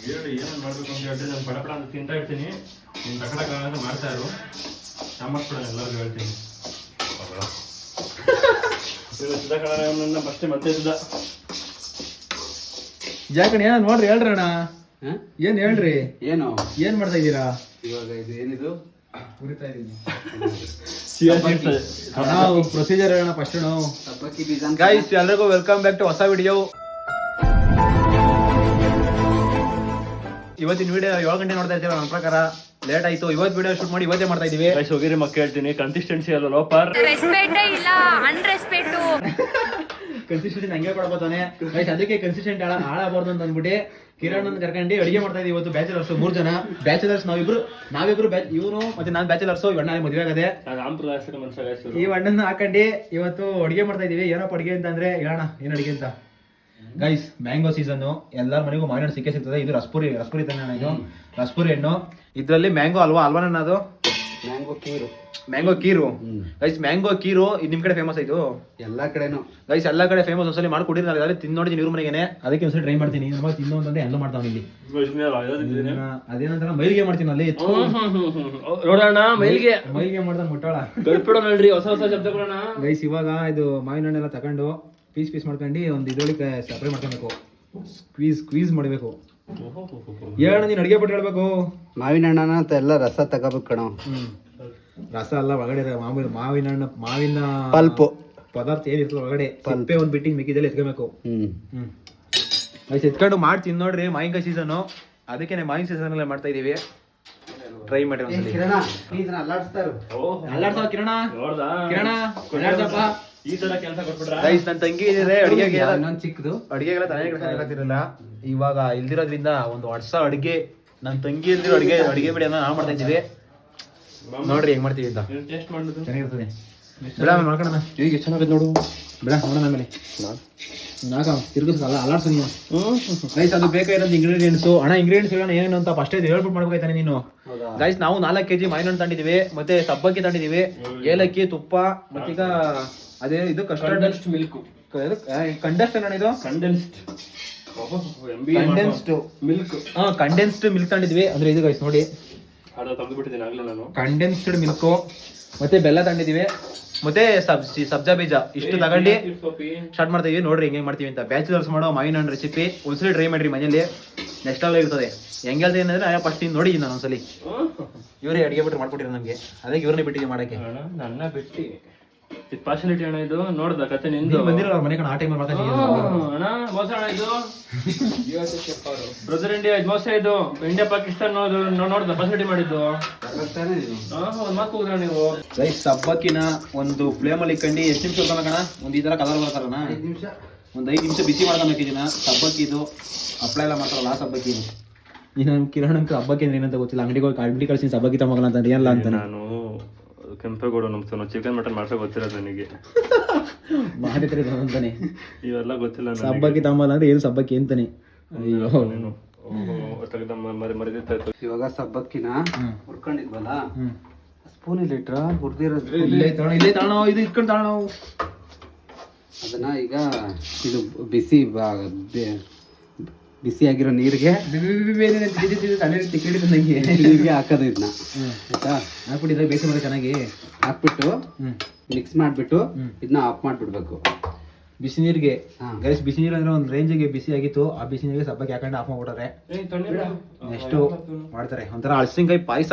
ಹೇಳಿ ಏನೇನು ಮಾಡಬೇಕು ಅಂತ ಹೇಳ್ತೀನಿ. ನಾನು ಪಡ ಅಂತ ತಿಂತಾ ಇರ್ತೀನಿ, ನೀನು ತಗೊಳಕ್ಕಾಗಂತ ಮಾಡ್ತಾ ಇರು. ಸಾಂಬಾರು ಎಲ್ಲರಿಗೂ ಹೇಳ್ತೀನಿ. ಸುಧಾಕರಣ ಫಸ್ಟೇ ಮತ್ತೆ ಸುಧಾ ಜಾಕಣ್ ಏನ ನೋಡ್ರಿ ಹೇಳ್ರಿ ಅಣ್ಣ. ಏನ್ ಹೇಳ್ರಿ, ಏನ್ ಮಾಡ್ತಾ ಇದ್ದೀರಾ ಇವಾಗ? ಇದು ಏನಿದು ಉರಿತಾ ಇದೀನಿ. ಪ್ರೊಸೀಜರ್ ಹೇಳೋಣ ಫಸ್ಟ್ ನಾವು. ಗೈಸ್ ಎಲ್ರಿಗೂ ವೆಲ್ಕಮ್ ಬ್ಯಾಕ್ ಟು ಹೊಸ ವಿಡಿಯೋ. ಇವತ್ತಿನ ವಿಡಿಯೋ 7 ಗಂಟೆ ನೋಡ್ತಾ ಇದ್ದೀರಾ. ನನ್ನ ಪ್ರಕಾರ ಲೇಟ್ ಆಯ್ತು. ಇವತ್ತು ವಿಡಿಯೋ ಶೂಟ್ ಮಾಡಿ ಇವತ್ತೇ ಮಾಡ್ತಾ ಇದೀವಿ. ಗೈಸ್ ಹೋಗಿರಿ ಮಕ್ಕ ಹೇಳ್ತೀನಿ, ಕನ್ಸಿಸ್ಟೆನ್ಸಿ ಅಲ್ಲ ಲೋಪರ್, ರೆಸ್ಪೆಕ್ಟ್ ಇಲ್ಲ ಅನ್ರೆಸ್ಪೆಕ್ಟ್. ಕನ್ಸಿಸ್ಟೆನ್ಸಿ ಹಂಗೆ ಕೊಡ್ಬೋತಾನೆ ಗೈಸ್. ಅದಕ್ಕೆ ಕನ್ಸಿಸ್ಟೆಂಟ್ ಹಾಳಾಗಬಾರ್ದು ಅಂತ ಅಂದ್ಬಿಟ್ಟು ಕಿರಣ್ ಅಂತ ಕರ್ಕೊಂಡು ಅಡಿಗೆ ಮಾಡ್ತಾ ಇದೀವಿ. ಇವತ್ತು ಬ್ಯಾಚುಲರ್ಸ್ 3 ಜನ ಬ್ಯಾಚುಲರ್ಸ್. ನಾವಿಬ್ರು ಇವನು ಮತ್ತೆ ನಾನು ಬ್ಯಾಚುಲರ್ಸ್. ಈ ಅಣ್ಣ ಮದುವೆ ಆಗದೆ. ಈ ಅಣ್ಣನ ಹಾಕೊಂಡು ಇವತ್ತು ಅಡಿಗೆ ಮಾಡ್ತಾ ಇದೀವಿ. ಏನಪ್ಪ ಅಡಿಗೆ ಅಂತ ಅಂದ್ರೆ ಹೇಳೋಣ ಏನ್ ಅಡಿಗೆ ಅಂತ. ಗೈಸ್ ಮ್ಯಾಂಗೋ ಸೀಸನ್, ಎಲ್ಲರ ಮನೆಗೂ ಮಾವಿನ ಹಣ್ಣು ಸಿಗ್ತದೆ. ಇದು ರಸ್ಪುರಿ ತಾನೆ ಇದು ರಸ್ಪುರಿ ಹಣ್ಣು. ಇದ್ರಲ್ಲಿ ಮ್ಯಾಂಗೋ ಅಲ್ವಾನ ಅದು mango kheer. Guys mango kheer ಇದು ನಿಮ್ ಕಡೆ ಫೇಮಸ್ ಆಯ್ತು ಎಲ್ಲಾ ಕಡೆನು. ಗೈಸ್ ಎಲ್ಲಾ ಕಡೆ ಫೇಮಸ್. ಒಂದ್ಸಲಿ ಮಾಡ್ಕೊಟ್ಟಿರಿ, ನಾನು ತಿಂದು ನೋಡಿದ್ದೀನಿ ಇವ್ರ ಮನೆಗೆ. ಅದಕ್ಕೆ ಒಂದ್ಸಲಿ ಟ್ರೈ ಮಾಡ್ತೀನಿ. ತಿನ್ನೋ ಅಂತಂದ್ರೆ ಎಲ್ಲ ಮಾಡ್ತಾವ ಇಲ್ಲಿ. ಅದೇನಂತ ಮೈಲಿಗೆ ಮಾಡ್ತೀನಿ ಅಲ್ಲಿ. ನೋಡೋಣ ಮೈಲಿಗೆ ಮಾಡ್ತಾನೆ ಮುಟ್ಟಾಳ. ಹೊಸ ಹೊಸ ಶಬ್ದಗಳನ್ನ. ಗೈಸ್ ಇವಾಗ ಇದು ಮಾವಿನ ಹಣ್ಣೆಲ್ಲ ತಗೊಂಡು ಪೀಸ್ ಮಾಡ್ಕೊಂಡು ಒಂದು ಇದ್ರೊಳಗೆ ಸಪ್ರೇಟ್ ಮಾಡ್ಕೊಬೇಕು. ಸ್ಕ್ವೀಸ್ ಮಾಡಬೇಕು. ಹೇಳ ನೀನ್ ಅಡಿಗೆ ಬಿಟ್ಟು ಹೇಳ್ಬೇಕು. ಮಾವಿನ ಹಣ್ಣನ ಅಂತ ಎಲ್ಲ ರಸ ತಗೋಬೇಕು ಕಣೋ. ರಸ ಅಲ್ಲ, ಒಳಗಡೆ ಮಾವಿನ ಹಣ್ಣು ಮಾವಿನ ಪಲ್ಪ್ ಪದಾರ್ಥ ಏನಿರ್ತದೆ ಒಳಗಡೆ ಪಲ್ಪೆ ಒಂದ್ ಬಿಟ್ಟಿಂಗ್ ಮಿಕ್ಕಿದಲ್ಲಿ ಎತ್ಕೋಬೇಕು. ಎತ್ಕೊಂಡು ಮಾಡಿ ತಿನ್ ನೋಡ್ರಿ. ಮಾವಿನಕಾಯಿ ಸೀಸನ್, ಅದಕ್ಕೆ ಮಾವಿನ ಸೀಸನ್ ಅಲ್ಲೇ ಮಾಡ್ತಾ ಇದೀವಿ. ಟ್ರೈ ಮಾಡಿ ಒಂದ್ಸಲಿ. ಅಲ್ಲಾಡ್ತಾವ ಕಿರಣ ಈ ತರ ಕೆಲಸ ಕೊಟ್ಬಿಟ್ರ. ಗೈಸ್ ನನ್ನ ತಂಗಿ ಇದೆ ಅಡಿಗೆಗೆ ಚಿಕ್ಕದು ಅಡಿಗೆಗೆಲ್ಲ ತಲೆಗಿರಲ್ಲ. ಇವಾಗ ಇಲ್ದಿರೋದ್ರಿಂದ ಒಂದು ಹೊಸ ಅಡಿಗೆ ನನ್ನ ತಂಗಿ ಇಲ್ದಿರೋ ಅಡಿಗೆ ಬಿಡಿ ನಾವು ಮಾಡ್ತಾ ಇದ್ದೀವಿ. ನೋಡ್ರಿ ಹೆಂಗ್ ಮಾಡ್ತೀವಿ ಅಂತ. ಟೇಸ್ಟ್ ಮಾಡೋದು ಚೆನ್ನಾಗಿರ್ತದೆ. ಬಿಡ ಆಮೇಲೆ ಮಾಡ್ಕೊಳ್ಳೋಣ. ಈಗ ಚೆನ್ನಾಗೈತೆ ನೋಡು. ಬಿಡ ನೋಡೋಣ ಆಮೇಲೆ ನಾಗ ತಿರ್ಗಿಸಲ್ಲ ಅಲ್ಲಾಡ್ಸು ನೀವು. ಗೈಸ್ ಅದು ಬೇಕಾಗಿರೋದು ಇಂಗ್ರೀಡಿಯೆಂಟ್ಸು. ಇಂಗ್ರೀಡಿಯೆಂಟ್ಸ್ ಹೇಳೋಣ ಏನು ಅಂತ ಫಸ್ಟ್ ಹೇಳ್ಬಿಟ್ಟು ಮಾಡ್ಬೇಕಾಯ್ತಾನೆ ನೀನು. ಗೈಸ್ ನಾವು 4 kg ಮಾವಿನ ಹಣ್ಣು ತಂದಿದ್ದೀವಿ, ಮತ್ತೆ ಸಬ್ಬಕ್ಕಿ ತಂದಿದ್ದೀವಿ, ಏಲಕ್ಕಿ, ತುಪ್ಪ, ಮತ್ತೀಗ ಅದೇ ಇದು ಕಸ್ಟರ್ಡ್ ಮಿಲ್ಕ್. ಕಂಡೆನ್ಸ್ಡ್ ಅಣ್ಣ ಇದು ಕಂಡೆನ್ಸ್ಡ್ ಮಿಲ್ಕ್ ತಂದಿದ್ವಿ. ಅಂದ್ರೆ ಇದು ಗೈಸ್ ನೋಡಿ ಕಂಡೆನ್ಸ್ಡ್ ಮಿಲ್ಕ್. ಮತ್ತೆ ಬೆಲ್ಲ ತಂದಿದೀವಿ, ಮತ್ತೆ ಸಬ್ಜಾ ಬೀಜ. ಇಷ್ಟು ತಗೊಂಡು ಸ್ಟಾರ್ಟ್ ಮಾಡ್ತಾ ಇದೀವಿ. ನೋಡ್ರಿ ಹೆಂಗ್ ಮಾಡ್ತೀವಿ ಅಂತ. ಬ್ಯಾಚುಲರ್ಸ್ ಮಾಡೋ ಮಾವಿನ ಹಣ್ಣು ರೆಸಿಪಿ ಒಂದ್ಸಲಿ ಟ್ರೈ ಮಾಡ್ರಿ ಮನೇಲಿ. ನೆಕ್ಸ್ಟ್ ಲೆವೆಲ್ ಇರ್ತದೆ. ಹೆಂಗ್ ಹೇಳ್ತೀನಿ ಅಂದ್ರೆ ಫಸ್ಟ್ ನೋಡಿದ್ದೀನಿ ನಾನು ಒಂದ್ಸಲಿ. ಇವರೇ ಅಡಿಗೆ ಬಿಟ್ಟು ಮಾಡ್ಕೊಟ್ಟಿರೋ ನಮ್ಗೆ, ಅದಕ್ಕೆ ಇವ್ರನ್ನೇ ಬಿಟ್ಟಿದ್ದೀವಿ ಮಾಡಕ್ಕೆ. ನನ್ನ ಬಿಟ್ಟಿ ಪಾರ್ಶಾಲಿಟಿ ಅಣ್ಣ ಇದು. ನೋಡ್ದ ಕತೆ ನಿಂದು ಬಂದಿರೋ ಮನೆ ಕಣ ಆ ಟೈಮಲ್ಲಿ ಮಾಡ್ತಾ ಅಣ್ಣ. ಮೋಸ ಅಣ್ಣ ಇದು. ಬ್ರದರ್ ಇಂಡಿಯಾ ಇದು ಮೋಸ. ಇದು ಇಂಡಿಯಾ ಪಾಕಿಸ್ತಾನ ನೋಡ್ದ ಪಾರ್ಶಾಲಿಟಿ ಮಾಡಿದ್ದು. ಒಂದ್ ಮಾತು ಹೋದ್ರ ನೀವು. ರೈಸ್ ಸಬ್ಬಕ್ಕಿನ ಒಂದು ಫ್ಲೇಮ್ ಅಲ್ಲಿ ಇಟ್ಕೊಂಡು ಎಷ್ಟು ನಿಮಿಷ ಇರ್ತಾನ ಒಂದ್ ಈ ತರ ಕಲರ್ ಬರ್ತಾರಣ. ಒಂದ್ 5 ನಿಮಿಷ ಬಿಸಿ ಮಾಡ್ಕೊಂಬೇಕು ಇದನ್ನ. ಸಬ್ಬಕ್ಕಿ ಇದು ಹಪ್ಪಳ ಎಲ್ಲ ಮಾಡ್ತಾರಲ್ಲ ಆ ಸಬ್ಬಕ್ಕಿ. ಇನ್ನು ಕಿರಣ್ ಅಂತ ಹಬ್ಬಕ್ಕೆ ಅಂದ್ರೆ ಏನಂತ ಗೊತ್ತಿಲ್ಲ. ಅಂಗಡಿ ಕಳ್ಸಿ ಸಬ್ಬಕ್ಕಿ ತಮ್ಮಗಲ್ಲ ಅಂತ ಏನಲ್ಲ ಅಂತ. ನಾನು ಕೆಂಪೇಗೌಡ ನಮ್ಸೋನು ಚಿಕನ್ ಮಟನ್ ಮಾಡ್ಸೋ ಗೊತ್ತಿರೋದು ನನಗೆ. ಮಾಡಿದ್ರೆ ಅಂತಾನೆ ಇವೆಲ್ಲ ಗೊತ್ತಿಲ್ಲ. ಸಬ್ಬಕ್ಕಿ ತಮ್ಮಲ್ಲ ಅಂದ್ರೆ ಏನು ಸಬ್ಬಕ್ಕಿ ಅಂತಾನೆ. ಅಯ್ಯೋ ಇವಾಗ ಸಬ್ಬಕ್ಕಿನ ಹುರ್ಕೊಂಡಿದ್ವಲ್ಲ, ಸ್ಪೂನ್ ಇಲ್ಲಿ ಇಟ್ರ ಹುರ್ದಿರೋದು ಇಲ್ಲೇ ತಾಣೋ ಇದು ಇಟ್ಕೊಂಡು ತಾಣೋ. ಅದನ್ನ ಈಗ ಇದು ಬಿಸಿಯಾಗಿರೋ ನೀರಿಗೆ ಹಾಕೋದು. ಇದನ್ನ ಆಯ್ತಾ ಹಾಕ್ಬಿಟ್ಟಿದ್ರೆ ಬೇಯಿಸಿ ಮಾಡಿ ಚೆನ್ನಾಗಿ ಹಾಕ್ಬಿಟ್ಟು ಮಿಕ್ಸ್ ಮಾಡ್ಬಿಟ್ಟು ಇದನ್ನ ಆಫ್ ಮಾಡ್ಬಿಡ್ಬೇಕು ಬಿಸಿ ನೀರಿಗೆ. ಗೈಸ್ ಬಿಸಿ ನೀರು ಅಂದ್ರೆ ಒಂದು ರೇಂಜಿಗೆ ಬಿಸಿ ಆಗಿತ್ತು. ಆ ಬಿಸಿ ನೀರಿಗೆ ಸಬ್ಬಕ್ಕಿ ಹಾಕೊಂಡು ಆಫ್ ಮಾಡ್ಬಿಟ್ರೆ ನೆಕ್ಸ್ಟ್ ಮಾಡ್ತಾರೆ ಒಂಥರ ಹಲಸಿನಕಾಯಿ ಪಾಯಸ.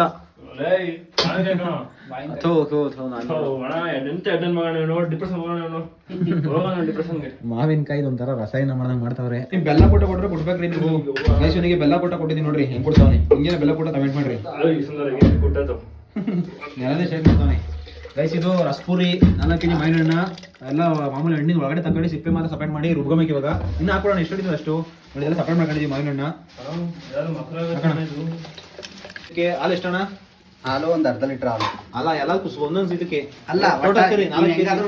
ಮಾವಿನಕಾಯಿ ಒಂಥರ ರಸಾಯನ ಮಾಡ್ದಂಗ್ ಮಾಡ್ತಾವ್ರೆ. ಬೆಲ್ಲ ಕೊಟ್ಟ ಕೊಟ್ರೆ ಕೊಡ್ಬೇಕ್ರಿ ನೀವು. ಗೈಸನಿಗೆ ಬೆಲ್ಲ ಕೊಟ್ಟ ಕೊಟ್ಟಿದ್ದೀನಿ ನೋಡ್ರಿ ಹೆಂಗ್ ಕೊಡ್ತಾವನೆ. ಹಿಂಗೇನ ಬೆಲ್ಲ ಕೊಟ್ಟ ಕಮೆಂಟ್ ಮಾಡ್ರಿ. ನೆಲದೇ ಶೇರ್ ಮಾಡ್ತಾವನೆ. ಗೈಸ್ ಇದು ರಸ್ಪುರಿ 4 kg ಮಾವಿನ ಹಣ್ಣ ಎಲ್ಲ ಮಾಮೂಲಿ ಹಣ್ಣಿನ ಒಳಗಡೆ ತಗೊಂಡು ಸಿಪ್ಪೆ ಮಾತ್ರ ಸಪರೇಟ್ ಮಾಡಿ ರುಬ್ಕೊಬೇಕು. ಇವಾಗ ಇನ್ನು ಹಾಕೋಣ ಎಷ್ಟಿದೆ ಅಷ್ಟು ನೋಡಿ ಎಲ್ಲ ಸಪರೇಟ್ ಮಾಡ್ಕೊಂಡಿದ್ದೀವಿ ಮಾವಿನ ಹಣ್ಣ. ಹಾಲು ಎಷ್ಟಣ್ಣ? ಹಾಲು ಒಂದು ಅರ್ಧ ಲೀಟರ್ ಹಾಲು. ಅಲ್ಲ ಎಲ್ಲ ಒಂದೊಂದು ಇದಕ್ಕೆ ಅಲ್ಲ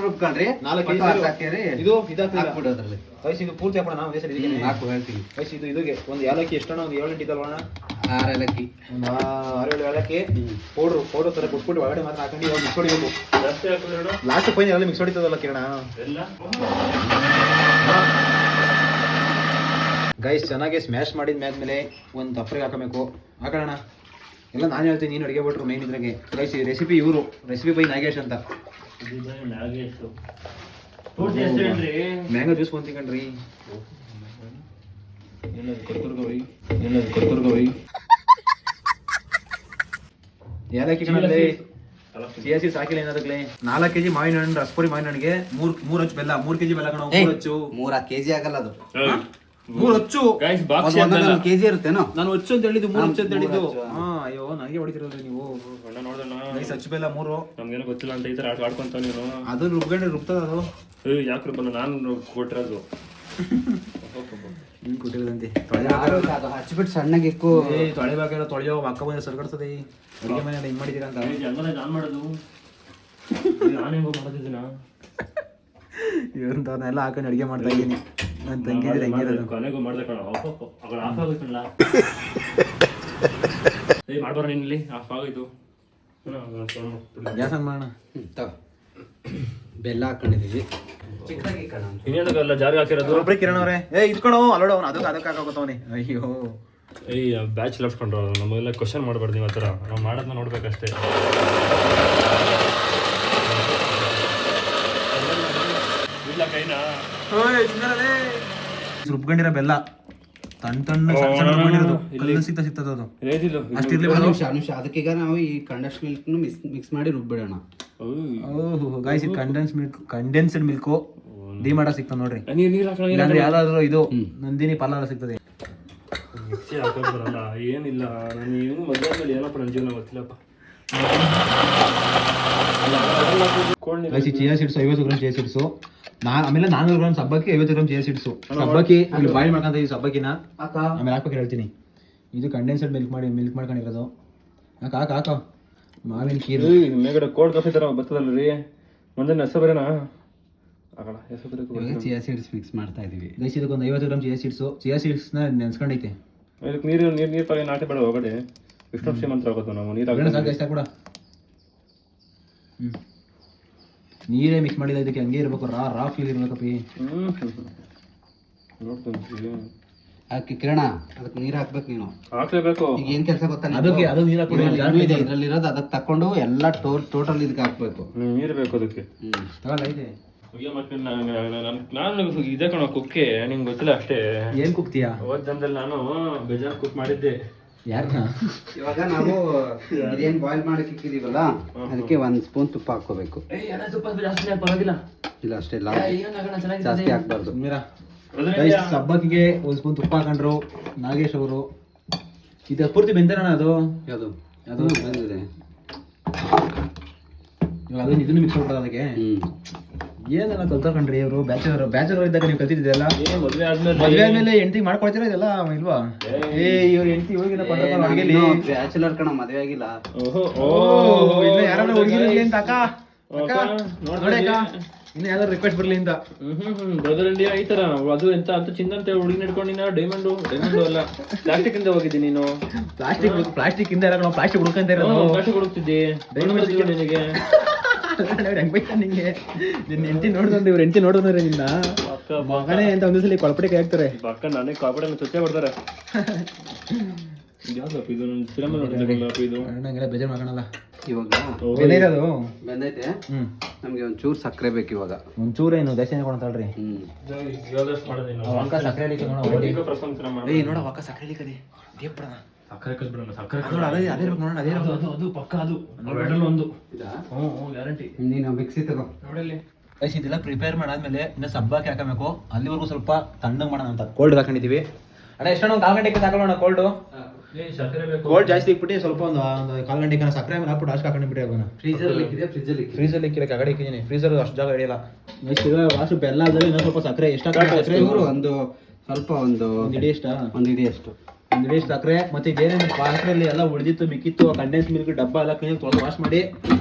ರುಬ್ಕೊಂಡ್ರಿ ಇದು ಹಾಕ್ಬಿಡೋದ್ರಲ್ಲಿ. ವಯಸ್ಸು ಇದು ಪೂರ್ತಿ ಹಾಕೋಣ. ನಾವು ಇದಕ್ಕೆ ಹಾಕು ಹೇಳ್ತೀವಿ. ವಯಸ್ಸು ಇದು ಇದಕ್ಕೆ ಒಂದು ಏಲಕ್ಕಿ ಎಷ್ಟಣ್ಣ? ಒಂದು 7 8 ಇದಲ್ವಣ್ಣ? 6 ಏಲಕ್ಕಿ, ಒಂದು 6 7 ಏಲಕ್ಕಿ ಪೌಡ್ರು ತರ ಕೊಟ್ಬಿಟ್ಟು ಒಳಗಡೆ ಮಾತ್ರ ಹಾಕೊಂಡು ಇವಾಗ ಮಿಕ್ಸ್ ಹೊಡಿಬೇಕು. ಲಾಸ್ಟ್ ಫೈನ್ ಎಲ್ಲ ಮಿಕ್ಸ್ ಹೊಡಿತದಲ್ಲ ಕಿರಣ. ಗೈಸ್ ಚೆನ್ನಾಗಿ ಸ್ಮ್ಯಾಶ್ ಮಾಡಿದ್ಮೇಲೆ ಒಂದು ತಪ್ಪರಿಗೆ ಹಾಕಬೇಕು. ಹಾಕೋಣ ಎಲ್ಲ ನಾನು ಹೇಳ್ತೀನಿ, ನೀನು ಅಡುಗೆ ಬಿಟ್ರು ಮೇನ್ ಇದ್ರಾಗೆ. ಗೈಸ್ ಈ ರೆಸಿಪಿ ಇವರು ರೆಸಿಪಿ ಬೈ ನಾಗೇಶ್ ಅಂತ. ಮ್ಯಾಂಗೋ ಜ್ಯೂಸ್ ಬಂದು ತಿಂಕಣ್ರಿ. ಏಲಕ್ಕಿ ಕಣಲ್ಲಿ ಚಿಯಾ ಸೀಡ್ಸ್ ಹಾಕಿಲ್ಲ ಏನಾದಕ್ಲೆ. 4 kg ಮಾವಿನ ಹಣ್ಣು, ರಸಪುರಿ ಮಾವಿನ ಹಣ್ಣಿಗೆ 3 ಅಚ್ಚು ಬೆಲ್ಲ. 3 kg ಬೆಲ್ಲ ಕಣ. 3 ಅಚ್ಚು 3 kg ಆಗಲ್ಲ ಅದು. 3 ಅಚ್ಚು kg ಇರುತ್ತೇನೋ. ನಾನು ಅಚ್ಚು ಅಂತ ಹೇಳಿದ್ದು, 3 ಅಚ್ಚು ಅಂತ ಹೇಳಿದ್ದು. ಅಯ್ಯೋ ನನಗೆ ಹೊಡಿತಿರೋದು ನೀವು. ಗೈಸ್ ಅಚ್ಚು ಬೆಲ್ಲ 3. ನಮ್ಗೇನೋ ಗೊತ್ತಿಲ್ಲ ಅಂತ ಈ ತರ ಆಡ್ಕೊಂತ ನೀನು. ಅದು ರುಬ್ಕೊಂಡ್ರೆ ರುಬ್ತದ ಅದು. ಯಾಕೆ ರುಬ್ಬಲ್ಲ, ನಾನು ಕೊಟ್ಟಿರೋದು. ಹಿಂಗೆ ಕೊಟ್ಟಿರೋದಂತೆ. ಅದು ಹಚ್ಬಿಟ್ಟು ಸಣ್ಣಗೆ ಇಕ್ಕು. ತೊಳೆಬೇಕಾಗಿರೋ ತೊಳೆಯೋ ಅಕ್ಕ ಬಂದ್ರೆ ಸರ್ಕಡ್ತದೆ. ಅಡುಗೆ ಮನೆ ಹಿಂಗೆ ಮಾಡಿದ್ದೀರಾ ಅಂತ. ಜಂಗಲ ನಾನು ಮಾಡೋದು, ನಾನು ಹೆಂಗೋ ಮಾಡೋದಿದ್ದೀನ. ಇವಂತವ್ರನ್ನೆಲ್ಲ ಹಾಕೊಂಡು ಅಡುಗೆ ಮಾಡ್ತಾ ಇದ್ದೀನಿ. ನನ್ನ ತಂಗಿ ಹೆಂಗಿರೋದು ಕೊನೆಗೂ ಮಾಡ್ದೆ ಕಣ. ಅಗಳ ಆಫ್ ಆಗೋಯ್ತಲ್ಲ. ಮಾಡ್ಬಾರ ನೀನು ಇಲ್ಲಿ ಆಫ್ ಆಗೋಯ್ತು. ಗ್ಯಾಸ್ ಆನ್ ಮಾಡೋಣ. ಬೆಲ್ಲ ಹಾಕೊಂಡಿದೀವಿ. ಇನ್ನೇನಲ್ಲ ಜಾರಿಗೆ ಹಾಕಿರೋದು. ಒಬ್ಬರೇ ಕಿರಣ್ ಅವರೇ ಇದ್ಕೊಳೋ ಅಲ್ಲೋಡ ಅವ್ನು ಅದಕ್ಕೆ ಹಾಕೋತವನಿ. ಅಯ್ಯೋ ಬ್ಯಾಚ್ ಲಫ್ಸ್ಕೊಂಡ್ರು. ನಮಗೆಲ್ಲ ಕ್ವಶನ್ ಮಾಡಬಾರ್ದು ನೀವು ಆ ಥರ. ನಾವು ಮಾಡೋದನ್ನ ನೋಡ್ಬೇಕಷ್ಟೇ. ಇಲ್ಲ ಕೈನಾ ರುಬ್ಕೊಂಡಿರೋ ಬೆಲ್ಲ ತಣ್ಣ ರುಬ್ಕೊಂಡಿರೋದು. ಕಲ್ಲು ಸಿಗ್ತದ ಅದು. ಅಷ್ಟಿರ್ಲಿ ನಿಮಿಷ ಅದಕ್ಕೀಗ ನಾವು ಈ ಕಂಡನ್ಸ್ ಮಿಲ್ಕ್ ಮಿಕ್ಸ್ ಮಾಡಿ ರುಬ್ಬಿಡೋಣ. ಓಹೋ ಗೈಸ್ ಇದು ಕಂಡೆನ್ಸ್ಡ್ ಮಿಲ್ಕು ಡಿಮಾರ್ಟ್ ಸಿಗ್ತದೆ ನೋಡ್ರಿ. ನೀರು ಹಾಕೋಣ. ಇಲ್ಲಾಂದ್ರೆ ಯಾವ್ದಾದ್ರು ಇದು ನಂದಿನಿ ಪಾರ್ಲರ್ ಸಿಗ್ತದೆ. ಮಿಕ್ಸಿ ಹಾಕೋದು ಬರಲ್ಲ ಏನಿಲ್ಲ. ನಾನು ಏನು ಮದುವೆ ಮೇಲೆ ಏನಪ್ಪ ನನ್ನ ಜೀವನ ಗೊತ್ತಿಲ್ಲಪ್ಪ. Chia seeds 50 gram chia seeds. ಆಮೇಲೆ 400 ಗ್ರಾಮ್ ಸಬ್ಬಕ್ಕಿ, 50 ಗ್ರಾಮ್ ಚಿಯಾ ಸೀಡ್ಸು. ಸಬ್ಬಕ್ಕಿ ಅಲ್ಲಿ ಬಾಯ್ಲ್ ಮಾಡ್ಕೊಂತ ಈ ಸಬ್ಬಕ್ಕಿನ ಆಮೇಲೆ ಹಾಕ್ಬೇಕು ಹೇಳ್ತೀನಿ. ಇದು ಕಂಡೆನ್ಸೆಡ್ ಮಿಲ್ಕ್ ಮಾಡ್ಕೊಂಡಿರೋದು. ಹಾಕ ಮಾವಿನ ಕೀರು ಮೇಗಡೆ ಕೋಲ್ಡ್ ಕಾಫಿ ಥರ ಬರ್ತದಲ್ಲ ರೀ. ಒಂದೇ ಹೆಸರು ಬರೇನಾ ಆಗೋಣ. ಹೆಸರು ಚಿಯಾ ಸೀಡ್ಸ್ ಮಿಕ್ಸ್ ಮಾಡ್ತಾ ಇದೀವಿ. ಗೈಸ್ ಇದಕ್ಕೊಂದು 50 ಗ್ರಾಮ್ ಚಿಯಾ ಸೀಡ್ಸು. ಚಿಯಾ ಸೀಡ್ಸ್ನ ನೆನ್ಸ್ಕೊಂಡೈತೆ. ಇದಕ್ಕೆ ನೀರು ಪಾಯಿ ನಾಟಿ ಬೇಡ ಹೊಗಡೆ. ವಿಷ್ಣು ಶ್ರೀಮಂತ ಆಗೋದು ನಾವು ನೀರು ಗೈಸ್ ಕೂಡ ನೀರೇ ಮಿಕ್ಸ್ ಮಾಡಿಲ್ಲ. ಇದಕ್ಕೆ ಹಂಗೆ ಇರ್ಬೇಕು. ರಾ ಫೀಲ್ ಇರ್ಬೇಕಪ್ಪಿ. ನೋಡ್ತೀನಿ ಅದಕ್ಕೆ ಕಿರಣ ಅದಕ್ಕೆ ನೀರು ಹಾಕ್ಬೇಕು. ನೀನು ಹಾಕ್ಲೇಬೇಕು. ಈಗ ಏನ್ ಕೆಲಸ ಗೊತ್ತಾ, ಅದಕ್ಕೆ ಅದು ನೀರು ಹಾಕೊಂಡು ಇದ್ರಲ್ಲಿರೋದು ಅದಕ್ಕೆ ತಕೊಂಡು ಎಲ್ಲ ಟೋಟಲ್ ಇದಕ್ಕೆ ಹಾಕ್ಬೇಕು. ನೀರು ಬೇಕು ಅದಕ್ಕೆ. ಇದೆ. ನಾನು ಇದೇ ಕಣ ಕುಕ್ಕೆ. ನಿಂಗೆ ಗೊತ್ತಿಲ್ಲ ಅಷ್ಟೇ. ಏನ್ ಕುಕ್ತೀಯಾ? ಹೋದ ಜನದಲ್ಲಿ ನಾನು ಬೇಜಾರು ಕುಕ್ ಮಾಡಿದ್ದೆ. ಯಾರನ್ನ? ಇವಾಗ ನಾವು ಇದೇನ್ ಬಾಯ್ಲ್ ಮಾಡಕ್ಕೆ ಇಕ್ಕಿದೀವಲ್ಲ ಅದಕ್ಕೆ 1 ಸ್ಪೂನ್ ತುಪ್ಪ ಹಾಕೋಬೇಕು. ಇಲ್ಲ ಅಷ್ಟೇ ಜಾಸ್ತಿ ಹಾಕ್ಬಾರ್ದು. ಸಬ್ಬಕ್ಕಿಗೆ 1 ಸ್ಪೂನ್ ತುಪ್ಪ ಹಾಕೊಂಡ್ರು ನಾಗೇಶ್ ಅವರು. ಇದು ಪೂರ್ತಿ ಬೆಂದರಣ ಅದು. ಯಾವುದು ಅದು ಬಂದಿದೆ. ಇವಾಗ ಅದನ್ನ ಇದನ್ನು ಮಿಕ್ಸ್ ಮಾಡ್ತಾರೆ ಅದಕ್ಕೆ. ಏನೆಲ್ಲ ಕಲ್ತ್ಕೊಂಡ್ರಿ ಇವರು. ಬ್ಯಾಚಲರ್ ಇದ್ದಾಗ ನೀವು ಕಲ್ತಿದ್ದೆಲ್ಲ. ಮದುವೆ ಆದ್ಮೇಲೆ ಹೆಂಡತಿ ಮಾಡ್ಕೊಳ್ತೀರಾ ಇದೆಲ್ಲ ಇಲ್ವಾ? ಇವ್ರ ಹೆಂಡತಿ ಹೋಗಿಲ್ಲ ಅಡುಗೆಲಿ. ಬ್ಯಾಚಲರ್ ಕಣ, ಮದುವೆ ಆಗಿಲ್ಲ. ಇನ್ನು ಯಾರು ಹೋಗಿರಲಿ ಅಂತ ಅಕ್ಕ ನೋಡಿ ಅಕ್ಕ. ಇನ್ನು ಯಾವ್ದಾದ್ರು ರಿಕ್ವೆಸ್ಟ್ ಬರ್ಲಿ ಅಂತ. ಬ್ರದರ್ ಇಂಡಿಯಾ ಈ ತರ. ಅದು ಎಂತ ಅಂತ ಚಿಂದಂತೆ ಹುಡುಗಿ ಹಿಡ್ಕೊಂಡಿನ ಡೈಮಂಡು ಅಲ್ಲ ಪ್ಲಾಸ್ಟಿಕ್ ಇಂದ ಹೋಗಿದ್ದಿ ನೀನು. ಪ್ಲಾಸ್ಟಿಕ್ ಇಂದ ಎಲ್ಲ ಪ್ಲಾಸ್ಟಿಕ್ ಹುಡ್ಕೊಂತ ಇರೋದು. ಪ್ಲಾಸ್ಟಿಕ್ ಹುಡುಕ್ತಿದ್ದಿ ನಿನಗೆ. ನಿಂಗೆ ನಿನ್ನ ಹೆಂಡತಿ ನೋಡ್ದಂದ್ರೆ ಇವ್ರ ಹೆಂಡತಿ ನೋಡಿದ್ರೆ ನಿನ್ನ ಮಗನೇ ಅಂತ ಒಂದ್ಸಲಿ ಕೊಳಪಡೆ ಕೈ ಹಾಕ್ತಾರೆ. ಪಕ್ಕ ನನಗೆ ಕಾಪಡೆ ಚೊಚ್ಚೆ ಬರ್ತಾರೆ. ಯಾವ್ದಪ್ಪ ಇದು? ನನ್ನ ಫಿಲಮ್ ನೋಡಿದ್ರಲ್ಲ ಇದು. ನಂಗೆಲ್ಲ ಬೇಜಾರು ಮಾಡೋಣ. ಇವಾಗ ಬೆಂದೈತೆ. ಬೆಂದೈತೆ. ನಮ್ಗೆ ಒಂಚೂರು ಸಕ್ಕರೆ ಬೇಕು ಇವಾಗ. ಒಂಚೂರೇನು ದೇಶ ಕೊಡ್ತಾಳ್ರಿ. ಅಕ್ಕ ಸಕ್ಕರೆ ನೋಡ ಅಕ್ಕ ಸಕ್ಕರೆ ಲಿಕ್ಕದೆ ದೇಪ್ರ ಸಕ್ಕರೆ ಕಲ್ಬಿಡೋಣ. ಸಕ್ಕರೆ ಅದೇ ಇರ್ಬೇಕು ನೋಡೋಣ. ಅದೇ ಅದು ಪಕ್ಕ ಅದು ಒಂದು. ಗ್ಯಾರಂಟಿ. ನೀನು ಮಿಕ್ಸಿ ತಗೋ ನೋಡಲ್ಲಿ. ಇದೆಲ್ಲ ಪ್ರಿಪೇರ್ ಮಾಡಾದ್ಮೇಲೆ ಇನ್ನು ಸಬ್ಬಾಕಿ ಹಾಕಬೇಕು. ಅಲ್ಲಿವರೆಗೂ ಸ್ವಲ್ಪ ತಣ್ಣಗೆ ಮಾಡೋಣ ಅಂತ ಕೋಲ್ಡ್ ಹಾಕೊಂಡಿದೀವಿ. ಅಣ್ಣ ಎಷ್ಟೋ ಒಂದು 4 ಗಂಟೆಗೆ ಹಾಕೋಣ ಕೋಲ್ಡ್. ಸಕ್ಕರೆ ಬೇಕು. ಕೋಲ್ಡ್ ಜಾಸ್ತಿ ಇಕ್ಬಿಟ್ಟು ಸ್ವಲ್ಪ ಒಂದು 4 ಗಂಟೆಗೆ ಸಕ್ಕರೆ ಮೇಲೆ ಹಾಕ್ಬಿಟ್ಟು ಅಷ್ಟು ಹಾಕೊಂಡಿಬಿಟ್ಟು ಆಗೋಣ. ಫ್ರೀಸಲ್ಲಿ ಇಕ್ಕಿಲ್ಲ ಕಗಡೆ ಇಕ್ಕಿದ್ದೀನಿ. ಫ್ರೀಸರ್ ಅಷ್ಟು ಜಾಗ ಹಿಡಿಯಲ್ಲ. ಅಷ್ಟು ಬೆಲ್ಲ ಆದ್ರೆ ಇನ್ನೂ ಸ್ವಲ್ಪ ಸಕ್ಕರೆ ಎಷ್ಟು ಹಾಕಿ ಒಂದು ಸ್ವಲ್ಪ ಒಂದು ಇಡೀ ಇಷ್ಟ ಒಂದು ಇಡೀ ಅಷ್ಟು ಸಕ್ಕರೆ. ಮತ್ತೆ ಇದೇನೇನು ಪಾತ್ರೆಯಲ್ಲಿ ಎಲ್ಲ ಉಳಿದಿತ್ತು ಮಿಕ್ಕಿತ್ತು ಕಂಡೆನ್ಸ್ ಮಿಲ್ಕ್ ಡಬ್ಬ ಎಲ್ಲ ಕ್ಲೀನ್ ತೊಳೆದು ವಾಶ್ ಮಾಡಿ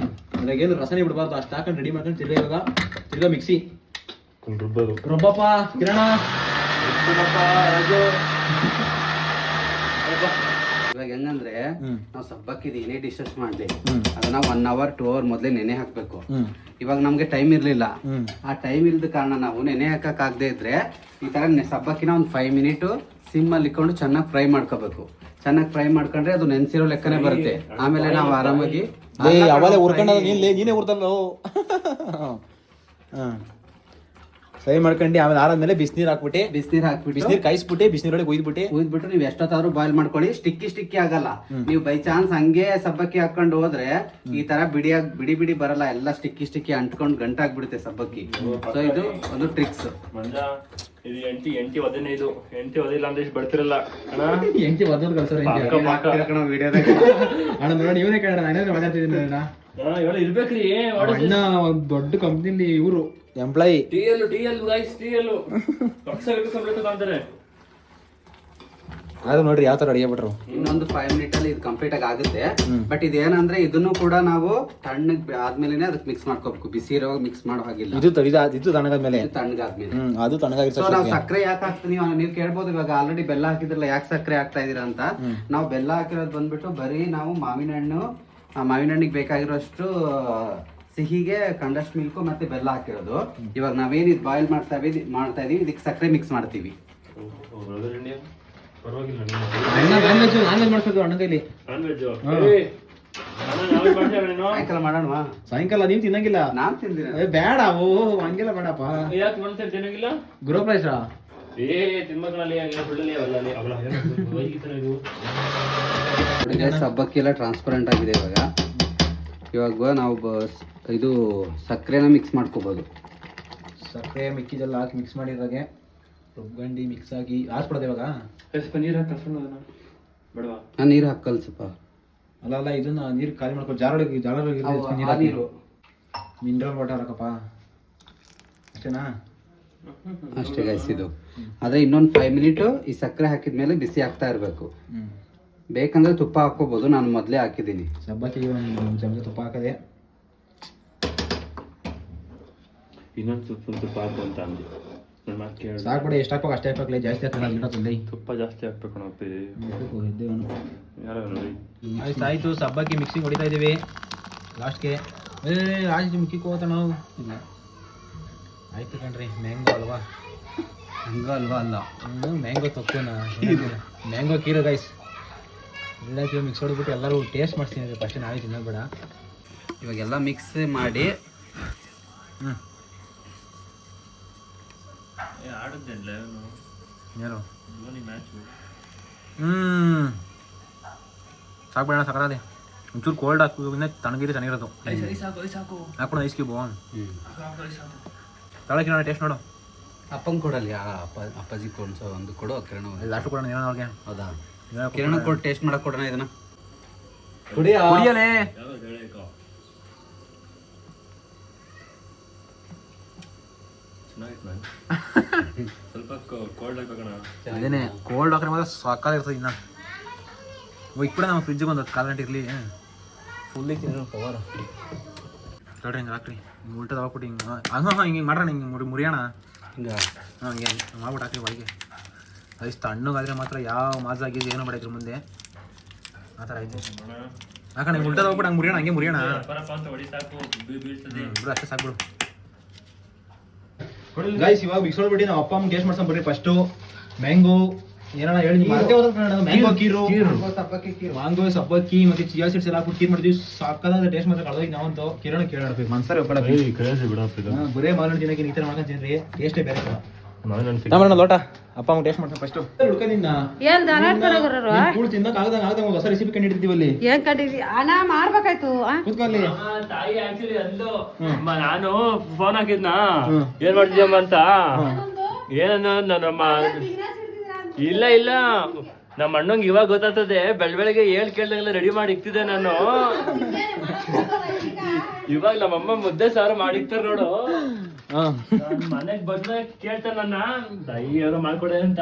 ಅದ್ರಾಗೇನು ರಸನೆ ಬಿಡಬಾರ್ದು. ಅಷ್ಟು ಹಾಕೊಂಡು ರೆಡಿ ಮಾಡ್ಕೊಂಡು ತಿರ್ಗಾ ಮಿಕ್ಸಿ ರುಬ್ಬಪ್ಪ ಕಿರಣ. ಇವಾಗ ಹೆಂಗಂದ್ರೆ ನಾವು ಸಬ್ಬಕ್ಕಿದ್ ಏನೇ ಡಿಶಸ್ ಮಾಡ್ಲಿ ಅದನ್ನ 1 hour 2 hour ಮೊದ್ಲೇ ನೆನೆ ಹಾಕ್ಬೇಕು. ಇವಾಗ ನಮ್ಗೆ ಟೈಮ್ ಇರ್ಲಿಲ್ಲ. ಆ ಟೈಮ್ ಇಲ್ದ ಕಾರಣ ನಾವು ನೆನೆ ಹಾಕಕ್ ಆಗದೆ ಇದ್ರೆ ಈ ತರ ಸಬ್ಬಕ್ಕಿನ ಒಂದು 5 minute ಸಿಮ್ಮಲ್ಲಿ ಇಟ್ಕೊಂಡು ಚೆನ್ನಾಗಿ ಫ್ರೈ ಮಾಡ್ಕೋಬೇಕು. ಚೆನ್ನಾಗಿ ಫ್ರೈ ಮಾಡ್ಕೊಂಡ್ರೆ ಅದು ನೆನ್ಸಿರೋ ಲೆಕ್ಕನೇ ಬರುತ್ತೆ. ಆಮೇಲೆ ನಾವು ಆರಾಮಾಗಿ ಅವಾಗಲೇ ಉರ್ಕೊಂಡ ನೀನೇ ಉರ್ದಲ್ಲ ಫ್ರೈ ಮಾಡ್ಕೊಂಡು ಆಮೇಲೆ ಆರಾದ್ಮೇಲೆ ಬಿಸಿನೀರು ಹಾಕ್ಬಿಟ್ಟು ಬಿಸಿನೀರು ಕಾಯಿಸ್ಬಿಟ್ಟು ಬಿಸಿನೀರೊಳಗೆ ಉಯ್ದ್ಬಿಟ್ಟು ನೀವು ಎಷ್ಟೊತ್ತಾದ್ರೂ ಬಾಯ್ಲ್ ಮಾಡ್ಕೊಳ್ಳಿ. ಸ್ಟಿಕ್ಕಿ ಆಗಲ್ಲ. ನೀವು ಬೈ ಚಾನ್ಸ್ ಹಂಗೆ ಸಬ್ಬಕ್ಕಿ ಹಾಕೊಂಡು ಹೋದ್ರೆ ಈ ತರ ಬಿಡಿ ಬರಲ್ಲ, ಎಲ್ಲ ಸ್ಟಿಕ್ಕಿ ಅಂಟ್ಕೊಂಡು ಗಂಟಾಗ್ಬಿಡುತ್ತೆ ಸಬ್ಬಕ್ಕಿ. ಸೊ ಇದು ಒಂದು ಟ್ರಿಕ್ಸ್. ಇದು ಎಂಟಿ 15 ಎಂಟಿ ಒದಿಲ್ಲ ಅಂದ್ರೆ ಇಷ್ಟು ಬರ್ತಿರಲ್ಲ ಎಂಟಿ ಒದ್ದು ಕಳ್ಸೋರು ಅಣ್ಣ ನೋಡಿ ಇವನೇ ಕೇಳ ನಾನೇನು ಮಾತಾಡ್ತಿದ್ದೀನಿ ಅಣ್ಣ ಇರ್ಬೇಕ್ರಿ ಅಣ್ಣ ಒಂದು ದೊಡ್ಡ ಕಂಪ್ನಿಲಿ ಇವರು ಎಂಪ್ಲಾಯಿ ಅದು ನೋಡ್ರಿ ಯಾವ ತರ ಅಡಿಗೆ ಬಿಟ್ರು. ಇನ್ನೊಂದು 5 ಮಿನಿಟ್ ಅಲ್ಲಿ ಇದು ಕಂಪ್ಲೀಟ್ ಆಗಿ ಆಗುತ್ತೆ. ಬಟ್ ಇದೇನಂದ್ರೆ ಇದನ್ನು ಕೂಡ ನಾವು ತಣ್ಣಗ್ ಆದ್ಮೇಲೆ ಅದಕ್ಕೆ ಮಿಕ್ಸ್ ಮಾಡ್ಕೋಬೇಕು. ಬಿಸಿ ಇರುವಾಗ ಮಿಕ್ಸ್ ಮಾಡೋ ಹಾಗಿಲ್ಲ. ಇದು ತಣ್ಣಗಾದ್ಮೇಲೆ ಅದು ತಣ್ಣಗಾಗಿರ್ತದೆ. ನಾವು ಸಕ್ಕರೆ ಯಾಕೆ ಹಾಕ್ತೀವಿ ನೀವು ಕೇಳ್ಬೋದು. ಇವಾಗ ಆಲ್ರೆಡಿ ಬೆಲ್ಲ ಹಾಕಿದ್ರಲ್ಲ, ಯಾಕೆ ಸಕ್ಕರೆ ಹಾಕ್ತಾ ಇದೀರಾ ಅಂತ. ನಾವು ಬೆಲ್ಲ ಹಾಕಿರೋದು ಬಂದ್ಬಿಟ್ಟು ಬರೀ ನಾವು ಮಾವಿನ ಹಣ್ಣಿಗೆ ಬೇಕಾಗಿರೋಷ್ಟು ಸಿಹಿಗೆ ಕಂಡಸ್ಟ್ ಮಿಲ್ಕ್ ಮತ್ತೆ ಬೆಲ್ಲ ಹಾಕಿರೋದು. ಇವಾಗ ನಾವೇನ್ ಇದು ಬಾಯ್ಲ್ ಮಾಡ್ತಾ ಇದೀವಿ ಇದಕ್ಕೆ ಸಕ್ಕರೆ ಮಿಕ್ಸ್ ಮಾಡ್ತೀವಿ. ಸಾಯಂಕಾಲ ಮಾಡೋಣ. ಸಾಯಂಕಾಲ ನೀವ್ ತಿನ್ನಂಗಿಲ್ಲ? ನಾನ್ ತಿಂದಿನ ಬೇಡ ಓ ಹಂಗೆಲ್ಲ ಬೇಡಪ್ಪ. ತಿನ್ನಂಗಿಲ್ಲ ಗೃಹಪ್ರವೇಶ ಸಬ್ಬಕ್ಕಿ ಎಲ್ಲ ಟ್ರಾನ್ಸ್ಪರೆಂಟ್ ಆಗಿದೆ. ಇವಾಗ ನಾವು ಇದು ಸಕ್ಕರೆನ ಮಿಕ್ಸ್ ಮಾಡ್ಕೋಬಹುದು. ಸಕ್ಕರೆ ಮಿಕ್ಕಿದೆಲ್ಲ ಹಾಕಿ ಮಿಕ್ಸ್ ಮಾಡಿದಾಗೆ ರುಬ್ಗಂಡಿ ಮಿಕ್ಸ್ ಆಗಿ ಆರ್ಸ್ಬಿಡೋದು. ಇವಾಗ ನೀರು ಹಾಕಿ ಬೇಡವಾ? ನಾನು ನೀರು ಹಾಕಲ್ ಸ್ವಲ್ಪ. ಅಲ್ಲ ಇದನ್ನ ನೀರು ಖಾಲಿ ಮಾಡ್ಕೊ ಜಾರೊಳಗೆ ನೀರು ಮಿನರಲ್ ವಾಟರ್ ಹಾಕಪ್ಪ ಅಷ್ಟೇನಾ? ಅಷ್ಟೇ ಗೈಸ್. ಇದು ಆದ್ರೆ ಇನ್ನೊಂದು 5 ಮಿನಿಟ್ ಈ ಸಕ್ಕರೆ ಹಾಕಿದ್ಮೇಲೆ ಬಿಸಿ ಆಗ್ತಾ ಇರ್ಬೇಕು. ಬೇಕಂದ್ರೆ ತುಪ್ಪ ಹಾಕೋಬಹುದು. ನಾನು ಮೊದ್ಲೇ ಹಾಕಿದ್ದೀನಿ. ಸಬ್ಬಕ್ಕಿಗೆ ಒಂದು ಚಮಚ ತುಪ್ಪ ಹಾಕದೆ. ಇನ್ನೊಂದು ತುಪ್ಪ ಹಾಕು ಅಂತ ಅಂದೆ. ಸಾಕ್ಬಿಡಿ, ಎಷ್ಟು ಹಾಕ್ಬೇಕು ಅಷ್ಟೇ ಹಾಕ್ಬೇಕಲ್ಲ, ಜಾಸ್ತಿ ಹಾಕಲ್ಲ. ತುಪ್ಪ ಜಾಸ್ತಿ ಹಾಕ್ಬೇಕು ಆಯ್ತು. ಸಬ್ಬಕ್ಕಿ ಮಿಕ್ಸಿಂಗ್ ಹೊಡಿತಾ ಇದೀವಿ ಲಾಸ್ಟ್ಗೆ. ಲಾಸ್ಟ್ ಮಿಕ್ಕಿಗೆ ಹೋಗೋಣ ನಾವು. ಆಯ್ತು ಕಣ್ರಿ, ಮ್ಯಾಂಗೋ ಅಲ್ವಾ? ಅಲ್ಲ ಮ್ಯಾಂಗೋ ತಪ್ಪುನ ಮ್ಯಾಂಗೋ ಕೀರು ಗೈಸ್. ಎಲ್ಲ ಮಿಕ್ಸ್ ಹೊಡ್ಬಿಟ್ಟು ಎಲ್ಲರೂ ಟೇಸ್ಟ್ ಮಾಡ್ತೀನಿ ಫಸ್ಟ್. ನಾವೇ ತಿನ್ನೋದು ಬೇಡ. ಇವಾಗೆಲ್ಲ ಮಿಕ್ಸ್ ಮಾಡಿ ಯಾರು ಸಾಕು ಬೇಡ ಸಕರಾದೆ. ಒಂಚೂರು ಕೋಲ್ಡ್ ಹಾಕು, ತಣ್ಣಗಿರಿ ಚೆನ್ನಾಗಿರೋದು. ಹಾಕೊಂಡು ಐಸ್ ಕ್ಯೂಬ್ ತಳಕ್ಕೆ ನೋಡ ಟೇಸ್ಟ್ ನೋಡು. ಅಪ್ಪಂಗೆ ಕೊಡಲ್ಲ. ಅಪ್ಪಾಜಿ ಒಂದು ಕೊಡು. ಕಿರಣ ಲಾಸ್ಟ್ ಕೊಡೋಣ ಏನೋ ಅವ್ರಿಗೆ. ಹೌದಾ? ಕಿರಣ ಕೊಡು, ಟೇಸ್ಟ್ ಮಾಡಕ್ ಕೊಡೋಣ ಇದನ್ನ. ಕುಡಿಯಲೇ ಸ್ವಲ್ಪ ಕೋಲ್ಡ್ ಹಾಕೋಣ. ಅದೇನೆ ಕೋಲ್ಡ್ ಹಾಕ್ರೆ ಮಾತ್ರ ಸಾಕಾಗಿರ್ತದೆ. ಇನ್ನ ಇಕ್ಬಿಡ ನಮ್ಮ ಫ್ರಿಜ್ಗೆ ಒಂದು 4 ಗಂಟೆ ಇರಲಿ. ಫುಲ್ ಕವರ್ ನೋಡ್ರಿ ಹಿಂಗೆ ಹಾಕ್ರಿ. ಹಿಂಗೆ ಉಲ್ಟದ ಹಾಕ್ಬಿಟ್ಟು ಹಿಂಗೆ ಮಾಡ್ರಿ. ಹಿಂಗೆ ಮುರಿಯೋಣ ಹಿಂಗೆ ಹಂಗೆ ಮಾಡ್ಬಿಟ್ಟು ಹಾಕ್ರಿ ಒಳಗೆ. ಐಸ್ ತಣ್ಣಗಾದ್ರೆ ಮಾತ್ರ ಯಾವ ಮಾಜಾಗಿದ್ದು ಏನೋ ಮಾಡಿದ್ರು ಮುಂದೆ ಆ ಥರ ಐತೆ. ಹಾಕೋಣ ಹಿಂಗೆ ಉಲ್ಟದ ಹೋಗ್ಬಿಟ್ಟು ಹಂಗೆ ಮುರಿಯೋಣ. ಹಂಗೆ ಮುರಿಯೋಣ ಬಿಡು, ಅಷ್ಟೇ ಸಾಕ್ಬಿಡು ಗೈಸ್. ಇವಾಗ ಮಿಕ್ಸ್ ಮಾಡ್ಬಿಟ್ಟು ನಾವು ಅಪ್ಪ ಅಮ್ಮ ಟೇಸ್ಟ್ ಮಾಡ್ಸೋಣ ಬರ್ರಿ. ಫಸ್ಟು ಮ್ಯಾಂಗೋ ಏನಣ್ಣ ಹೇಳಿ. ಮ್ಯಾಂಗೋ ಕೀರು, ಮ್ಯಾಂಗೋ ಸಬ್ಬಕ್ಕಿ ಮತ್ತೆ ಚಿಯಾ ಸೀಡ್ಸ್ ಎಲ್ಲ ಹಾಕ್ಬಿಟ್ಟು ಕೀರ್ ಮಾಡಿದ್ವಿ. ಸಾಕಾದ ಟೇಸ್ಟ್ ಮಾತ್ರ ಕಳೆದೋಗಿ ನಾವಂತೂ ಕಿರಣ ಕೇಳಬೇಕು ಮನ್ಸರ್ ಬರೇ ಮಾವಿನ ತಿನ್ನಕ್ಕೆ ಈ ಥರ ಮಾಡ್ಕೊಂಡು ತಿನ್ರಿ. ಟೇಸ್ಟೇ ಬೇರೆ. ಲೋಟ ಅಪ್ಪ ಅಮ್ಮ ಟೇಸ್ಟ್ ಮಾಡ್ತಾರೆ ಫಸ್ಟ್. ಹುಡ್ಕನಿನ್ನ ಕೂಳು ತಿನ್ನಕ್ ಆಗದಂಗ ಹೊಸ ರೆಸಿಪಿ ಕಂಡಿಡ್ತೀವಲ್ಲಿ. ಏನ್ ಕಂಡಿದ್ವಿ ಅಣ್ಣ ಮಾಡ್ಬೇಕಾಯ್ತು. ಕೂತ್ಕೊಳ್ಳಿ. ತಾಯಿ ಆಕ್ಚುಲಿ ಅಂದ್ಲು, ನಾನು ಫೋನ್ ಹಾಕಿದ್ನ ಏನ್ ಮಾಡ್ತಿದ್ದಮ್ಮ ಅಂತ. ಏನನ್ನ ನಮ್ಮ ಇಲ್ಲ ನಮ್ಮ ಅಣ್ಣಂಗೆ ಇವಾಗ ಗೊತ್ತಾಗ್ತದೆ. ಬೆಳಗ್ಗೆ ಕೇಳ್ದಂಗೆಲ್ಲ ರೆಡಿ ಮಾಡಿ ಇಕ್ತಿದ್ದೆ ನಾನು. ಇವಾಗ ನಮ್ಮಮ್ಮ ಮುದ್ದೆ ಸಾರು ಮಾಡಿಕ್ತಾರ ನೋಡು. ಮನೆಗ್ ಬಂದ ಕೇಳ್ತಾರ ನನ್ನ ದಯ್ಯಾರು ಮಾಡ್ಕೊಡೆ ಅಂತ.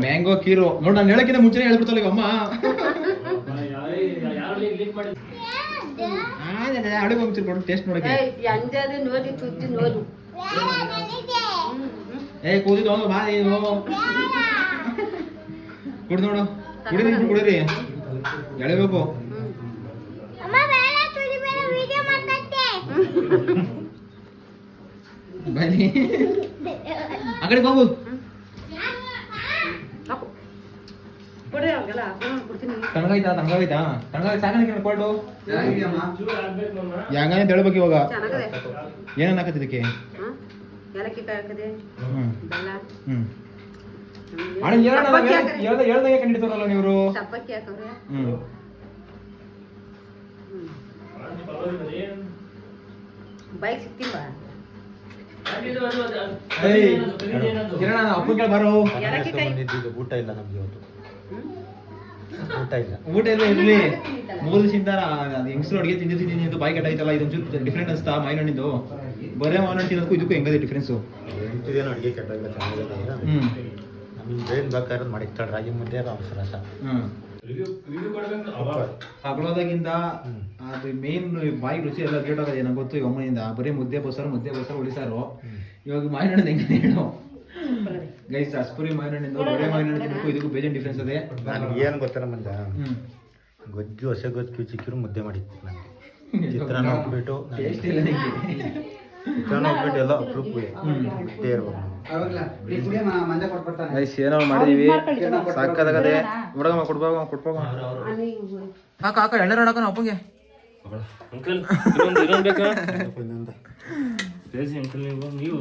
ಮ್ಯಾಂಗೋ ಕೀರು ನೋಡ್ ನಾನು ಹೇಳಕ್ಕಿಂತ ಮುಂಚೆನೆ ಹೇಳ್ಬಿಡ್ತಲ್ಲ ಈಗ ಅಮ್ಮ. ಅಡುಗೆ ಹೋಗ್ತಿರ್ ನೋಡಿ ಟೇಸ್ಟ್ ನೋಡಕ್ಕೆ. ನೋಡಿ ಸುದ್ದಿ ನೋಡಿ ಕೂದಿದ್ದು ಹೋಗ ಬಾ. ಕುಡಿ ನೋಡು, ಕುಡಿರಿ ಎಳೆಬೇಕು. ಬನ್ನಿ ಆ ಕಡೆ ಬಾಬು ಕೊಡಿ ಅವ್ರಿಗೆಲ್ಲ ಕೊಡ್ತೀನಿ. ತಣ್ಣಗಾಯ್ತಾ ಸಾಕಾಣಿಕೆ ಕೊಟ್ಟು ಚೆನ್ನಾಗಿದ್ಯಮ್ಮ? ಹೆಂಗಾನೆ ಅಂತ ಹೇಳ್ಬೇಕು ಇವಾಗ. ಚೆನ್ನಾಗದೆ. ಏನೇನು ಹಾಕತ್ತೆ ಇದಕ್ಕೆ? ಏಲಕ್ಕಿ ಹಾಕದೆ, ಹ್ಮ್ ಬೆಲ್ಲ, ಹ್ಮ್ ಅಣ್ಣ ಹೇಳ್ದಂಗೆ ಕಂಡಿಡ್ತಾರಲ್ಲ ನೀವು. ಸಬ್ಬಕ್ಕಿ ಹಾಕವ್ರೆ. ಹ್ಮ್ ಬೈಕ್ ಸಿಗ್ತಿಲ್ವಾ? ಕಿರಣ ಅಪ್ಪಗೆ ಬಾರೋ. ಏಲಕ್ಕಿ ಕಾಯಿ ಊಟ ಇಲ್ಲ ನಮ್ಗೆ ಇವತ್ತು. ಊಟ ಇಲ್ಲ. ಊಟ ಎಲ್ಲ ಇರ್ಲಿ. 3 ದಿವಸದಿಂದ ಅದು ಹೆಂಗಸರು ಅಡುಗೆ ತಿಂದಿದ್ದು ಬಾಯಿ ಕಟ್ಟಾಯ್ತಲ್ಲ, ಇದೊಂಚೂರು ಡಿಫ್ರೆಂಟ್ ಅನ್ಸ್ತಾ ಮಾವಿನ ಹಣ್ಣಿಂದು. ಬರೇ ಮಾವಿನ ಹಣ್ಣು ತಿನ್ನೋದಕ್ಕೂ ಇದಕ್ಕೂ ಹೆಂಗದೆ ಡಿಫ್ರೆನ್ಸು? ಎಂಟಿದೇನೋ ಅಡುಗೆ ಕೆಟ್ಟಾಗಿಲ್ಲ, ಚೆನ್ನಾಗಿದೆ. ಹ್ಮ್ ನಮ್ಗೆ ಏನು ಬೇಕಾದ್ರೆ ಮಾಡಿ ಇರ್ತಾಳೆ, ರಾಗಿ ಮುದ್ದೆ ರಸ. ಹ್ಮ್ ಹಗ್ಳೋದಾಗಿಂದ ಅದು ಮೇನ್ ಬಾಯಿ ರುಚಿ ಎಲ್ಲ ಕೇಳೋದು ಏನೋ ಗೊತ್ತು. ಈಗ ಅಮ್ಮನಿಂದ ಬರೀ ಮುದ್ದೆ ಬಸ್ಸಾರು ಉಳಿಸಾರು. ಇವಾಗ ಮಾವಿನ ಹಣ್ಣು ಹೆಂಗೆ ಹೇಳು ಗೈಸ್? ಅಸ್ಪುರಿ ಮಾವಿನ ಹಣ್ಣಿಂದ ಬರೇ ಮಾವಿನ ಹಣ್ಣು ತಿನ್ನೋಕ್ಕೂ ಇದಕ್ಕೂ ಬೇಜಾನ್ ಡಿಫ್ರೆನ್ಸ್ ಅದೇ. ನನಗೆ ಏನು ಗೊತ್ತಿಲ್ಲ ಮಂದ, ಗೊಜ್ಜು ಹೊಸ ಗೊಜ್ಜು ಚಿಕ್ಕರು ಮುದ್ದೆ ಮಾಡಿತ್ತು. ನನಗೆ ಚಿತ್ರಾನ್ನ ಹೋಗ್ಬಿಟ್ಟು ಟೇಸ್ಟ್ ಇಲ್ಲ ನಿಂಗೆ. ಚಿತ್ರಾನ್ನ ಹೋಗ್ಬಿಟ್ಟು ಎಲ್ಲ ಅಪ್ರೂಪ್ ಇಷ್ಟೇ ಇರ್ಬೋದು. ಮಂಜ ಕೊಟ್ಬಿಡ್ತಾನೆ. ಗೈಸ್ ಏನೋ ಮಾಡಿದೀವಿ, ಸಾಕಾಗದೆ. ಹುಡುಗಮ್ಮ ಕೊಡ್ಬೋಗ ಹಾಕ ಎಣ್ಣೆ ರೋಡ್ ಹಾಕೋಣ ಅಪ್ಪಂಗೆ. ಅಂಕಲ್ ಇನ್ನೊಂದು ಬೇಕಾ? ಕ್ರೇಜಿ ಅಂಕಲ್ ನೀವು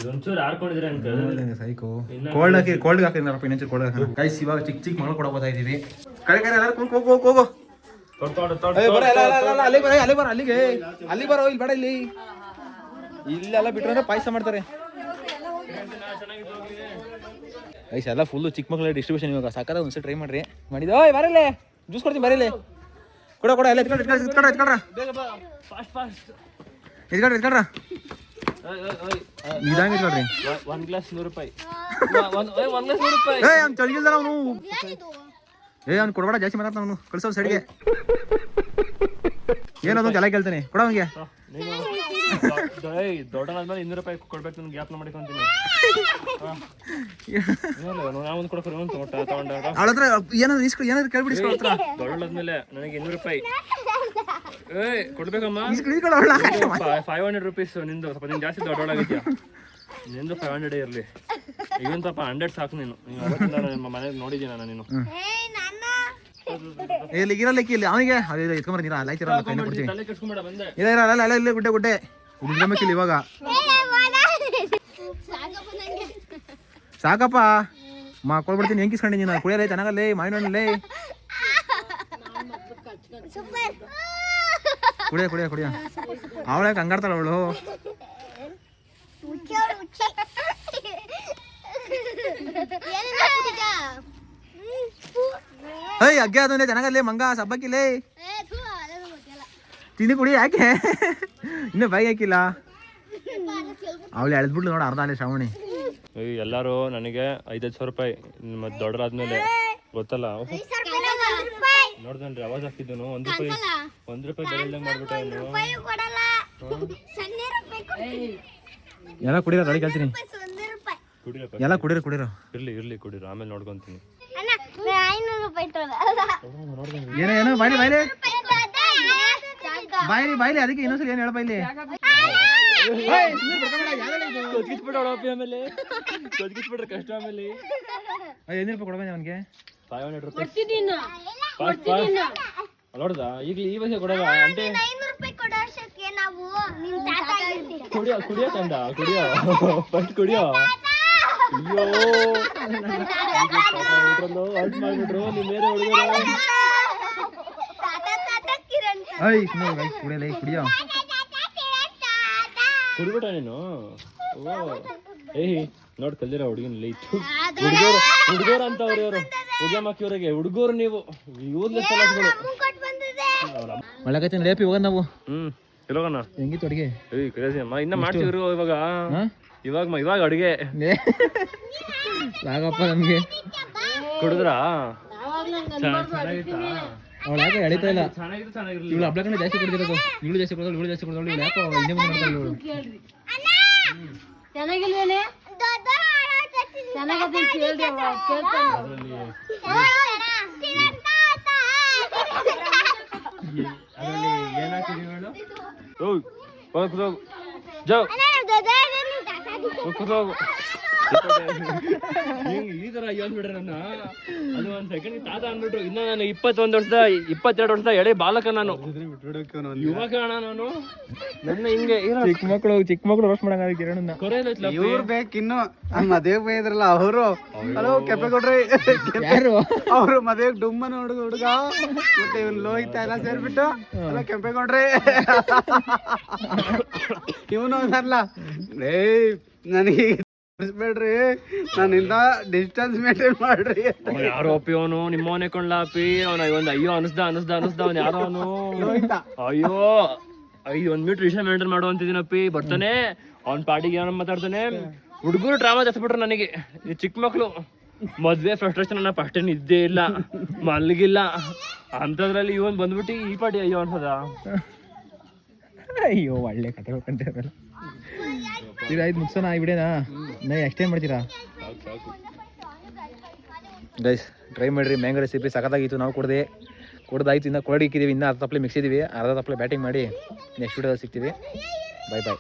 ಇದೊಂಚೂರು ಆಡ್ಕೊಂಡಿದ್ರೆ ಅಂಕಲ್. ಸೈಕೋ ಕೋಲ್ಡ್ ಹಾಕಿದ್ರಪ್ಪ, ಇನ್ನೊಂಚೂರು ಕೋಲ್ಡ್ ಹಾಕೋಣ. ಗೈಸ್ ಇವಾಗ ಚಿಕ್ಕ ಮಗಳು ಕೊಡಬೋದಾ ಇದೀವಿ. ಕಡೆ ಹೋಗೋ ಅಲ್ಲಿ ಬರೋ ಇಲ್ಲಿ ಬೇಡ, ಇಲ್ಲೆಲ್ಲ ಬಿಟ್ರೆ ಪಾಯಸ ಮಾಡ್ತಾರೆ. ಐಸ್ ಎಲ್ಲ ಫುಲ್ಲು ಚಿಕ್ಕ ಮಕ್ಕಳ ಡಿಸ್ಟ್ರಿಬ್ಯೂಷನ್. ಇವಾಗ ಸಾಕಾದ ಒಂದ್ಸಲ ಟ್ರೈ ಮಾಡ್ರಿ. ಮಾಡಿದ ಓಯ್ ಬರಲ್ಲೇ ಜ್ಯೂಸ್ ಕೊಡ್ತೀನಿ, ಬರಲಿ ಕೊಡ ಎಲ್ಲ ಎತ್ಕೊಳ್ರ ನಿಧಾನ ಇಟ್ಕೊಳ್ರಿ. 1 ಗ್ಲಾಸ್ 100 ರೂಪಾಯಿ. ಅವ್ನು ಚಳಿಗಿಲ್ದ ಅವನು. ಅವ್ನು ಕೊಡಬೇಡ, ಜಾಸ್ತಿ ಮಾತಾಡ್ತಾನ ಅವನು. ಕಳ್ಸೋ ಸೈಡ್ಗೆ. ಏನದು ಜಲ ಕೇಳ್ತಾನೆ, ಕೊಡ ಅವನಿಗೆ. ದೊಡ್ಡನಾದ್ಮೇಲೆ 200 ರೂಪಾಯಿ ಕೊಡ್ಬೇಕು, ನನ್ಗೆ ಗ್ಯಾಪ್ ಮಾಡ್ಕೊಂತೀನಿ. ನಾವೊಂದು ಕೊಡ್ಕೊಂಡು ಅವಳ ಹತ್ರ ಏನಾದ್ರು ಕೇಳ್ಬಿಡಿ. ದೊಡ್ಡನಾದ್ಮೇಲೆ ನನಗೆ 200 ರೂಪಾಯಿ ಕೊಡ್ಬೇಕಮ್ಮ. 500 ರುಪೀಸ್ ನಿಂದು. ಸ್ವಲ್ಪ ನೀನು ಜಾಸ್ತಿ ದೊಡ್ಡೊಳಗಿದ್ಯಾ, ನಿಂದು 500 ಇರಲಿ. ಈಗಂತ 100 ಸಾಕು. ನೀನು ನಿಮ್ಮ ಮನೆಗೆ ನೋಡಿದ್ದೀನ ನಾನು. ನೀನು ಇಲ್ಲಿ ಇರಲಿಕ್ಕೆ ಇಲ್ಲಿ ಅವನಿಗೆ ಎತ್ಕೊಂಬರ ನೀರ ಲೈಟ್ ಇರಲ್ಲ, ಕೈನ ಕೊಡ್ತೀವಿ. ತಲೆ ಕೆಡ್ಸ್ಕೊಂಬೇಡ, ಬಂದೆ. ಇಲ್ಲ ಗುಡ್ಡೆ ಇಲ್ಲಿಲ್ಲ ಇವಾಗ. ಸಾಕಪ್ಪ ಕೊಡ್ಬಿಡ್ತೀನಿ. ಹೆಂಗೆ ಇಸ್ಕೊಂಡಿದ್ದೀನಿ ನಾನು? ಕುಡಿಯಲ್ಲ ಚೆನ್ನಾಗಲ್ಲೇ ಮಾವಿನ ಹಣ್ಣಲ್ಲೇ. ಕುಡಿಯ ಅವಳೆ ಹಂಗಾಡ್ತಾಳ ಅವಳು. ಅಗ್ಗೆ ಅದೊಂದೇ ಚೆನ್ನಾಗಲ್ಲೇ ಮಂಗ ಸಬ್ಬಕ್ಕಿಲ್ಲೇ. ತಿಂದು ಕುಡಿ, ಯಾಕೆ ಇನ್ನೂ ಬಾಯಿಗೆ ಹಾಕಿಲ್ಲ. ಅವಳು ಎಳೆದ್ಬಿಡ್ಲು ನೋಡ ಅರ್ಧ ಅಲ್ಲೇ ಶ್ರಾವಣಿ. ಎಲ್ಲರೂ ನನಗೆ 500 ರೂಪಾಯಿ ಮತ್ತೆ ದೊಡ್ಡರಾದ್ಮೇಲೆ ಗೊತ್ತಲ್ಲ ನೋಡ್ದನ್ರಿ ಅವಾಜ್ ಹಾಕಿದ್ದನು. 1 ರೂಪಾಯಿ ಬೆಲೆ ಇಲ್ದಂಗೆ ಮಾಡ್ಬಿಟ್ಟೆ ಅವನು. ಎಲ್ಲ ಕುಡಿರೋ ಗಾಡಿ ಕೇಳ್ತೀನಿ. ಕುಡಿಯಪ್ಪ, ಎಲ್ಲ ಕುಡಿರೋ ಇರ್ಲಿ ಕುಡಿರೋ, ಆಮೇಲೆ ನೋಡ್ಕೊಂತೀನಿ. ಏನೋ ಬಾಯ್ಲಿ ಅದಕ್ಕೆ ಇನ್ನೊಂದ್ಸರಿ ಏನು ಹೇಳ ಬಾಯ್ಲಿ. ಕೊದ್ಗಿಸ್ಬಿಟ್ರೆ ಕಷ್ಟ. ಆಮೇಲೆ 500 ರೂಪಾಯಿ ಕೊಡಬಂದೆ ಅವನಿಗೆ. 500 ರೂಪಾಯಿ ನೋಡ್ದ ಈಗಲೇ ಈ ವಯಸ್ಸಿಗೆ ಕೊಡಲ್ಲ ಅಂದ್ರೆ. ಕುಡಿಯೋ ಕಂದ ಕುಡಿಯೋ ಫಸ್ಟ್ ಕುಡಿಯೋ. ಅಯ್ಯೋ ಅಲ್ಟ್ ಮಾಡ್ಬಿಟ್ರು ನಿಮ್ಮ ಬೇರೆ ಹುಡುಗರು. ಕುಡಿಬಿಟ್ಟ ನೀನು? ಓ ನೋಡ್ ಕಲ್ದಿರ ಹುಡುಗಿನಲ್ಲಿ ಇತ್ತು. ಹುಡುಗರು ಅಂತ ಅವ್ರು ಇವರು ಹುಡುಗಮ್ಮಕ್ಕಿವ್ರಿಗೆ ಹುಡುಗರು. ನೀವು ಯೂಸ್ಲೆಸ್ ಫೆಲೋಸ್ಗಳು. ಒಳಗೈತೆ ರೇಪಿ ಹೋಗೋಣ ನಾವು. ಇರೋಣ ಹೆಂಗಿತ್ತು ಅಡುಗೆ? ಕ್ರೇಜಿ ಅಮ್ಮ. ಇನ್ನ ಮಾಡ್ತೀವ್ರು ಇವಾಗ ಅಡುಗೆ ಸಾಕಪ್ಪ ನಮ್ಗೆ. ಕುಡಿದ್ರಾ? ಅವಳು ಯಾಕೆ ಎಳಿತಾ ಇಲ್ಲ. ಚೆನ್ನಾಗಿರ್ಲಿ. ಇವಳು ಹಬ್ಳ ಕಡೆ ಜಾಸ್ತಿ ಕೊಡ್ತಿರೋದು. ಇವಳು ಜಾಸ್ತಿ ಕೊಡ್ತಾಳು ಇವಳು ಯಾಕೋ ಇನ್ನೇ ಮುಂದೆ ಮಾಡ್ತಾಳೆ ಇವಳು. ಚೆನ್ನಾಗಿಲ್ವೇನೆ? ಅದರಲ್ಲಿ ಏನಾಗ್ತಿದೀವಿ ಹೇಳು? ಹೋಗು ಜೋ ಹೋಗು ಈ ತರ ಅಯ್ಯೋ ಅಂದ್ಬಿಟ್ರೆ ನನ್ನ ಅದು ಒಂದ್ ಸೆಕೆಂಡ್ ತಾತ ಅಂದ್ಬಿಟ್ರು. ಇನ್ನ ನಾನು 22 ವರ್ಷದ ಎಳೆ ಬಾಲಕ, ನಾನು ಯುವಕ ಅಣ್ಣ. ನಾನು ನನ್ನ ಹಿಂಗೆ ಚಿಕ್ಕ ಮಕ್ಳು ರೋಸ್ಟ್ ಮಾಡಂಗ ಕಿರಣನ್ನ. ಇವ್ರು ಬೇಕಿನ್ನು ಮದ್ವೆಗೆ ಬೈದ್ರಲ್ಲ ಅವರು. ಹಲೋ ಕೆಂಪೇಗೌಡ್ರಿ, ಯಾರು ಅವರು ಮದ್ವೆಗೆ ಡುಮ್ಮನ ಹುಡುಗ ಮತ್ತೆ ಇವ್ನು ಲೋಹಿತ ಎಲ್ಲ ಸೇರ್ಬಿಟ್ಟು ಹಲೋ ಕೆಂಪೇಗೌಡ್ರಿ ಇವನು ಅಂತಾರಲ್ಲ, ಏ ನನಗೆ ಬೇಡ್ರಿ, ನನ್ನಿಂದ ಡಿಸ್ಟೆನ್ಸ್ ಮೇಂಟೈನ್ ಮಾಡ್ರಿ. ಯಾರೋ ಅಪ್ಪಿ ಅವನು ನಿಮ್ಮವನೇ ಕೊಂಡ್ಲಾಪಿ ಅವನ ಒಂದು ಅಯ್ಯೋ ಅನಿಸ್ದ ಅವ್ನು ಯಾರೋ ಅವನು. ಅಯ್ಯೋ 1 ಮೀಟರ್ ವಿಷಯ ಮೇಂಟೈನ್ ಮಾಡೋ ಅಂತಿದ್ದೀನಪ್ಪಿ. ಬರ್ತಾನೆ ಅವ್ನ ಪಾಟಿಗೆ ಏನೋ ಮಾತಾಡ್ತಾನೆ. ಹುಡುಗರು ಡ್ರಾಮಾ ಜಾಸ್ಬಿಟ್ರು ನನಗೆ. ಈ ಚಿಕ್ಕ ಮಕ್ಳು ಮದ್ವೆ ಫ್ರಸ್ಟ್ರೇಷನ್ ನನ್ನ ಫಸ್ಟ್ ಇದ್ದೇ ಇಲ್ಲ, ಮಲ್ಗಿಲ್ಲ ಅಂತದ್ರಲ್ಲಿ ಇವನ್ ಬಂದ್ಬಿಟ್ಟು ಈ ಪಾಟಿ ಅಯ್ಯೋ ಅನ್ಸದ. ಅಯ್ಯೋ ಒಳ್ಳೆ ಕತೆ ಹೋಗ್ಕೊಂತ ಇದಾಯ್ತು, ಮುಗ್ಸೋಣ ಈ ವಿಡಿಯೋನಾ? ನೈ ಎಕ್ಸ್ಟೆಂಡ್ ಮಾಡ್ತೀರಾ ಗೈಸ್? ಟ್ರೈ ಮಾಡಿರಿ, ಮ್ಯಾಂಗೋ ರೆಸಿಪಿ ಸಖತ್ತಾಗಿತ್ತು. ನಾವು ಕುಡ್ದಾಯ್ತು, ಇನ್ನು ಕೊರಡಿ ಇಕ್ಕಿದ್ದೀವಿ, ಇನ್ನು ಅರ್ಧ ತಪ್ಪಲೆ ಮಿಕ್ಸಿದ್ದೀವಿ, ಅರ್ಧ ತಪ್ಪಲೆ ಬ್ಯಾಟಿಂಗ್ ಮಾಡಿ ನೆಕ್ಸ್ಟ್ ವಿಡಿಯೋದಲ್ಲಿ ಸಿಗ್ತೀವಿ. ಬಾಯ್ ಬಾಯ್.